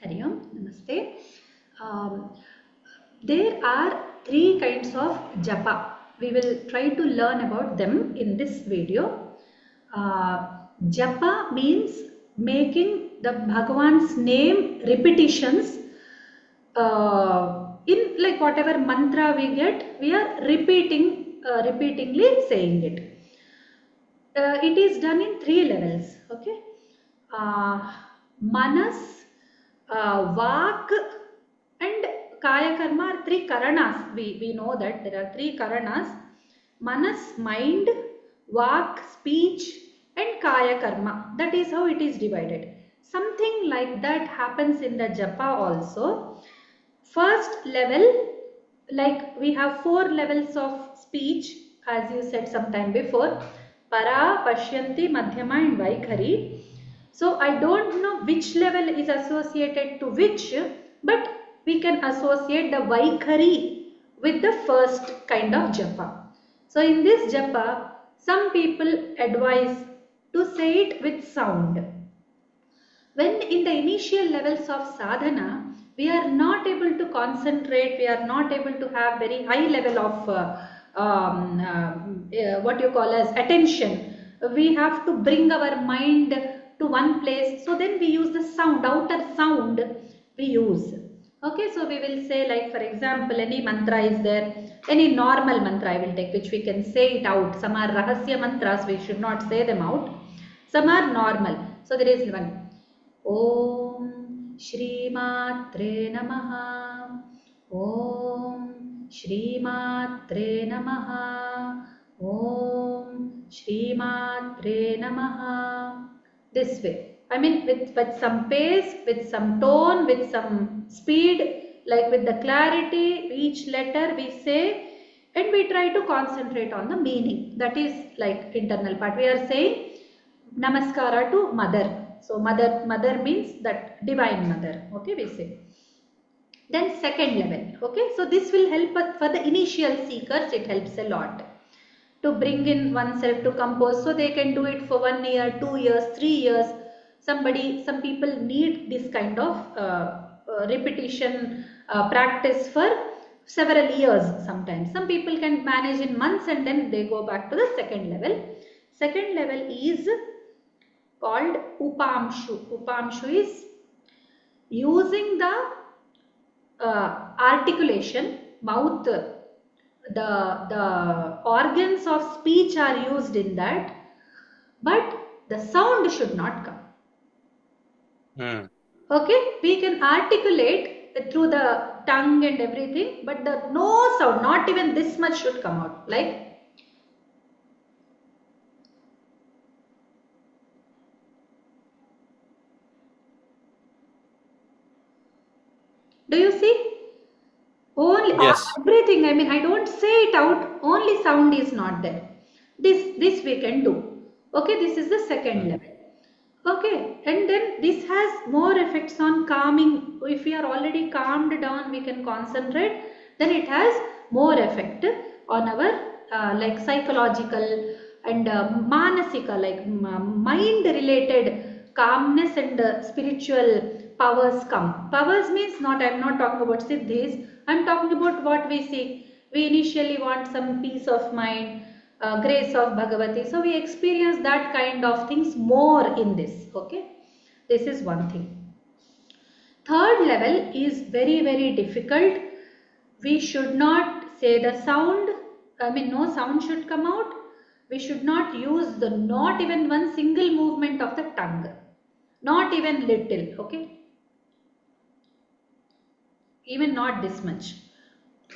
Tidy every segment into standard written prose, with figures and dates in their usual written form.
Hari Om, Namaste. Um, there are three kinds of japa. We will try to learn about them in this video. Japa means making the Bhagavan's name repetitions in like whatever mantra we get, we are repeatedly saying it. It is done in three levels. Okay, manas, vak, and kaya karma are three karanas. We know that there are three karanas: manas, mind; vak, speech; and kaya karma. That is how it is divided. Something like that happens in the japa also. First level, like we have four levels of speech, as you said sometime before: para, pashyanti, madhyama, and vaikhari. So I don't know which level is associated to which, but we can associate the vaikhari with the first kind of japa. So in this japa, some people advise to say it with sound. When in the initial levels of sadhana, we are not able to concentrate, we are not able to have very high level of what you call as attention. We have to bring our mind to one place. So then we use the sound, outer sound we use. Okay, so we will say, like for example, any mantra is there, any normal mantra I will take, which we can say it out. Some are rahasya mantras, we should not say them out. Some are normal. So there is one. Om Shri Matre Namaha. Om Shri Matre Namaha. Om Shri Matre Namaha. This way. I mean with some pace, with some tone, with some speed, like with the clarity, each letter we say, and we try to concentrate on the meaning. That is like internal part. We are saying Namaskara to Mother. So mother means that divine mother. Okay, we say. Then second level. Okay, so this will help us for the initial seekers. It helps a lot to bring in oneself to compose. So they can do it for 1 year, 2 years, 3 years. Some people need this kind of repetition practice for several years sometimes. Some people can manage in months and then they go back to the second level. Second level is called upamshu. Upamshu is using the articulation, mouth, the organs of speech are used in that, but the sound should not come. Okay, we can articulate through the tongue and everything, but the no sound, not even this much should come out. Like, do you see? Only Yes. everything. I mean, I don't say it out. Only sound is not there. This we can do. Okay, this is the second level. Okay, and then this has more effects on calming. If we are already calmed down, we can concentrate. Then it has more effect on our like psychological and manasika, like mind related calmness and spiritual powers come. Powers means not, I am not talking about siddhis, I am talking about what we seek. We initially want some peace of mind, grace of Bhagavati. So we experience that kind of things more in this. Okay, this is one thing. Third level is very, very difficult. We should not say the sound. I mean, no sound should come out. We should not use the not even one single movement of the tongue. Not even little. Okay. Even not this much.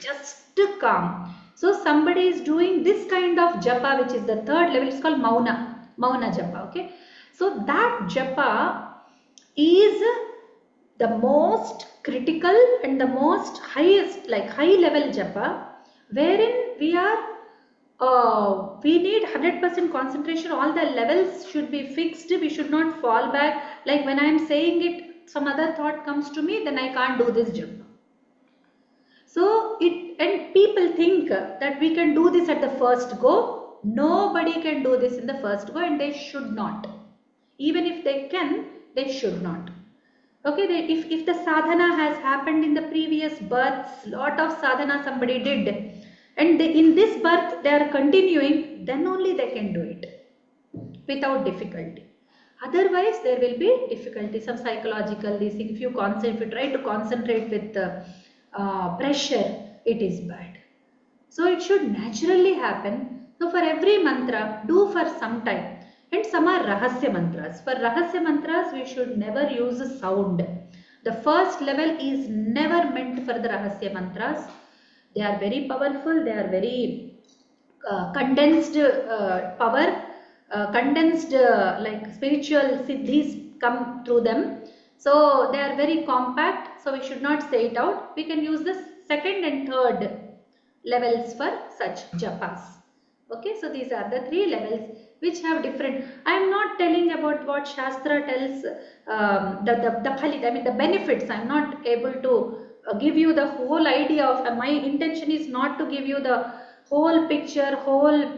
Just to calm. So somebody is doing this kind of japa, which is the third level. It's called mauna japa. Okay. So that japa is the most critical and the most highest, like high level japa, wherein we need 100% concentration. All the levels should be fixed. We should not fall back. Like when I am saying it, some other thought comes to me, then I can't do this japa. So and people think that we can do this at the first go. Nobody can do this in the first go, and they should not. Even if they can, they should not. Okay, if the sadhana has happened in the previous births, lot of sadhana somebody did, and in this birth they are continuing, then only they can do it without difficulty. Otherwise there will be difficulty, some psychological these things. If you try to concentrate with pressure, it is bad. So it should naturally happen. So for every mantra, do for some time. And some are rahasya mantras. For rahasya mantras, we should never use a sound. The first level is never meant for the rahasya mantras. They are very powerful. They are very condensed power, condensed like spiritual siddhis come through them. So they are very compact. So we should not say it out. We can use the second and third levels for such japas. Okay, so these are the three levels which have different. I am not telling about what Shastra tells the phalit, I mean the benefits. I am not able to give you the whole idea of, my intention is not to give you the whole picture, whole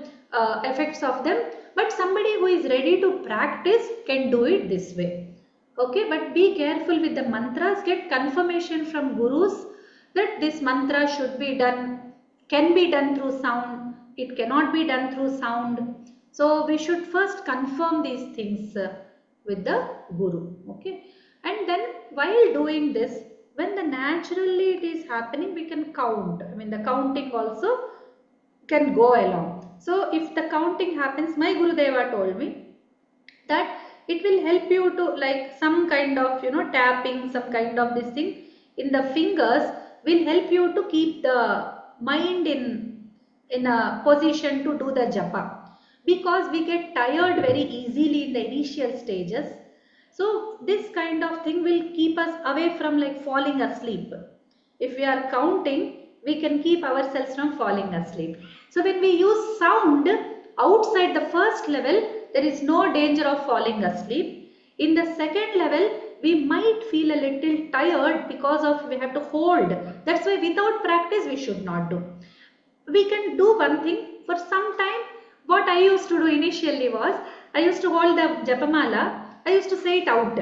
effects of them, but somebody who is ready to practice can do it this way. Okay, but be careful with the mantras, get confirmation from gurus that this mantra should be done, can be done through sound, it cannot be done through sound. So we should first confirm these things with the guru. Okay, and then while doing this, when the naturally it is happening, we can count. I mean the counting also can go along. So if the counting happens, my Gurudeva told me that it will help you to, like some kind of tapping, some kind of this thing in the fingers will help you to keep the mind in a position to do the japa, because we get tired very easily in the initial stages. So this kind of thing will keep us away from like falling asleep. If we are counting, we can keep ourselves from falling asleep. So when we use sound outside the first level, there is no danger of falling asleep. In the second level, we might feel a little tired because of we have to hold. That's why without practice we should not do. We can do one thing for some time. What I used to do initially was, I used to hold the japamala, I used to say it out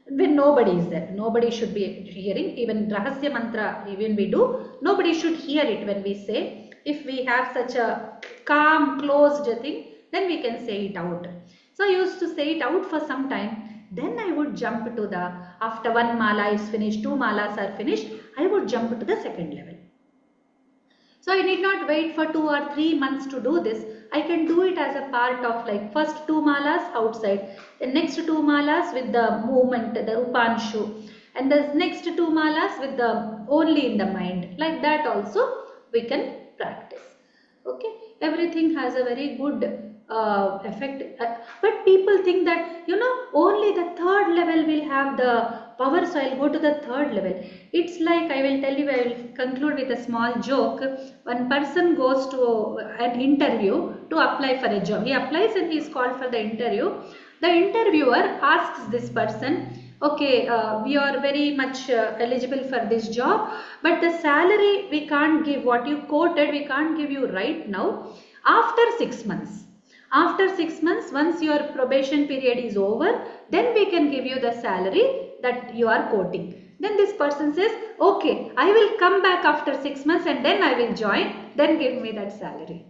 when nobody is there. Nobody should be hearing. Even rahasya mantra, even we do, nobody should hear it when we say. If we have such a calm, closed thing, then we can say it out. So I used to say it out for some time. Then I would jump to the, after one mala is finished, two malas are finished, I would jump to the second level. So I need not wait for 2 or 3 months to do this. I can do it as a part of like first 2 malas outside, the next 2 malas with the movement, the upanshu, and the next 2 malas with the only in the mind. Like that also we can practice. Okay, everything has a very good effect, but people think that only the third level will have the power, so I'll go to the third level. It's like, I will tell you, I will conclude with a small joke. One person goes to an interview to apply for a job. He applies and he is called for the interview. The interviewer asks this person, okay, we are very much eligible for this job, but the salary we can't give, what you quoted, we can't give you right now. After 6 months. After 6 months, once your probation period is over, then we can give you the salary that you are quoting. Then this person says, okay, I will come back after 6 months and then I will join, then give me that salary.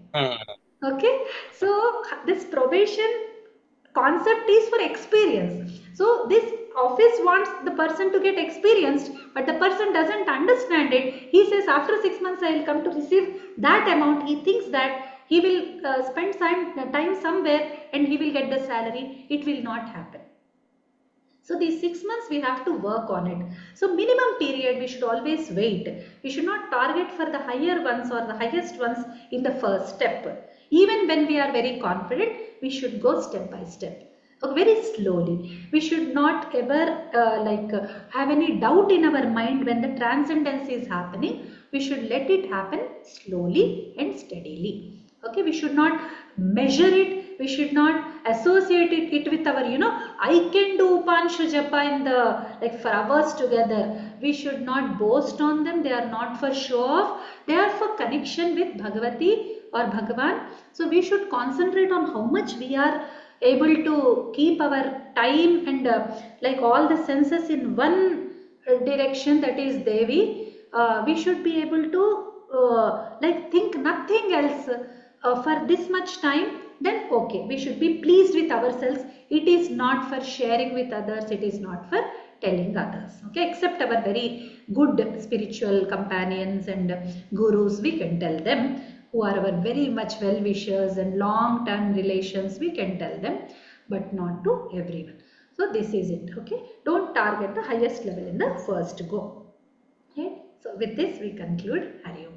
Okay, so this probation concept is for experience. So this office wants the person to get experienced, but the person doesn't understand it. He says after 6 months I will come to receive that amount. He thinks that he will spend some time somewhere and he will get the salary. It will not happen. So these 6 months we have to work on it. So minimum period we should always wait. We should not target for the higher ones or the highest ones in the first step. Even when we are very confident, we should go step by step. Very slowly. We should not ever have any doubt in our mind when the transcendence is happening. We should let it happen slowly and steadily. Okay, we should not measure it. We should not associate it with our, I can do Upanshu Japa in the, like for hours together. We should not boast on them. They are not for show off. They are for connection with Bhagavati or Bhagavan. So we should concentrate on how much we are able to keep our time and like all the senses in one direction, that is Devi, we should be able to like think nothing else for this much time, then okay, we should be pleased with ourselves. It is not for sharing with others, it is not for telling others, okay, except our very good spiritual companions and gurus, we can tell them, who are our very much well-wishers and long-term relations, we can tell them, but not to everyone. So this is it, okay. Don't target the highest level in the first go. Okay. So with this we conclude. Hari Om.